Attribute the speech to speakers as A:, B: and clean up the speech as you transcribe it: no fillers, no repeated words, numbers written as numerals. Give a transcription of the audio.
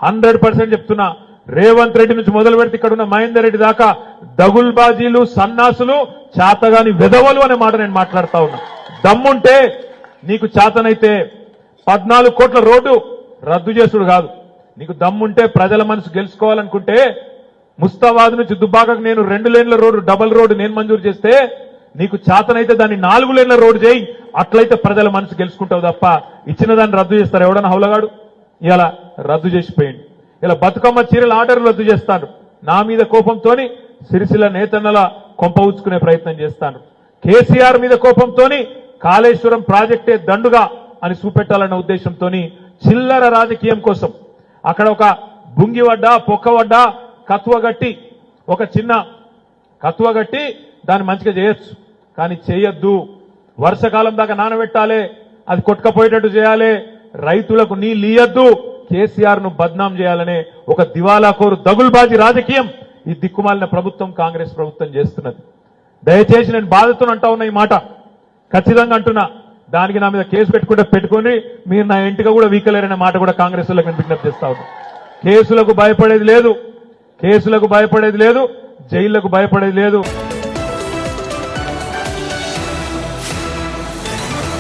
A: 100% చెప్తున్నా. రేవంత్ రెడ్డి నుంచి మొదలు పెడితే ఇక్కడ ఉన్న మహేందర్ రెడ్డి దాకా దగుల్బాజీలు, సన్నాసులు, చాతగాని వెధవలు అనే మాట నేను మాట్లాడుతా ఉన్నా. దమ్ముంటే నీకు చాతనైతే 14 కోట్ల రోడ్డు రద్దు చేసుడు కాదు. నీకు దమ్ముంటే ప్రజల మనసు గెలుచుకోవాలనుకుంటే ముస్తాబాద్ నుంచి దుబ్బాకకు నేను 2 లేన్ల రోడ్డు, డబల్ రోడ్డు నేను మంజూరు చేస్తే నీకు చాతనైతే దాన్ని 4 లేన్ల రోడ్డు చేయి. అట్లయితే ప్రజల మనసు గెలుచుకుంటావు తప్ప ఇచ్చిన దాన్ని రద్దు చేస్తారు ఎవడన్నా హౌలగాడు? ఇలా రద్దు చేసిపోయింది. ఇలా బతుకమ్మ చీరల ఆర్డర్లు రద్దు చేస్తాను. నా మీద కోపంతోని సిరిసిల్ల నేతన్నల కొంప ఉచ్చుకునే ప్రయత్నం చేస్తాను. కేసీఆర్ మీద కోపంతోని కాళేశ్వరం ప్రాజెక్టే దండుగా అని చూపెట్టాలన్న ఉద్దేశంతో చిల్లర రాజకీయం కోసం అక్కడ ఒక బుంగివడ్డ, పొక్కవడ్డ, కత్వగట్టి, ఒక చిన్న కత్వగట్టి దాన్ని మంచిగా చేయొచ్చు. కానీ చేయొద్దు. వర్షకాలం దాకా నానబెట్టాలి, అది కొట్టుకపోయేటట్టు చేయాలి, రైతులకు నీళ్ళు ఇయ్యద్దు, కేసీఆర్ ను బద్నాం చేయాలనే ఒక దివాలాకోరు దగుల్బాజీ రాజకీయం ఈ దిక్కుమాలిన ప్రభుత్వం, కాంగ్రెస్ ప్రభుత్వం చేస్తున్నది. దయచేసి నేను బాధతో అంటా ఉన్నా, ఈ మాట ఖచ్చితంగా అంటున్నా. దానికి నా మీద కేసు పెట్టుకుని మీరు నా ఇంటిగా కూడా వీకలేరనే మాట కూడా కాంగ్రెస్ వాళ్ళకి నేను విజ్ఞప్తి చేస్తా ఉన్నా. కేసులకు భయపడేది లేదు, జైళ్లకు భయపడేది లేదు.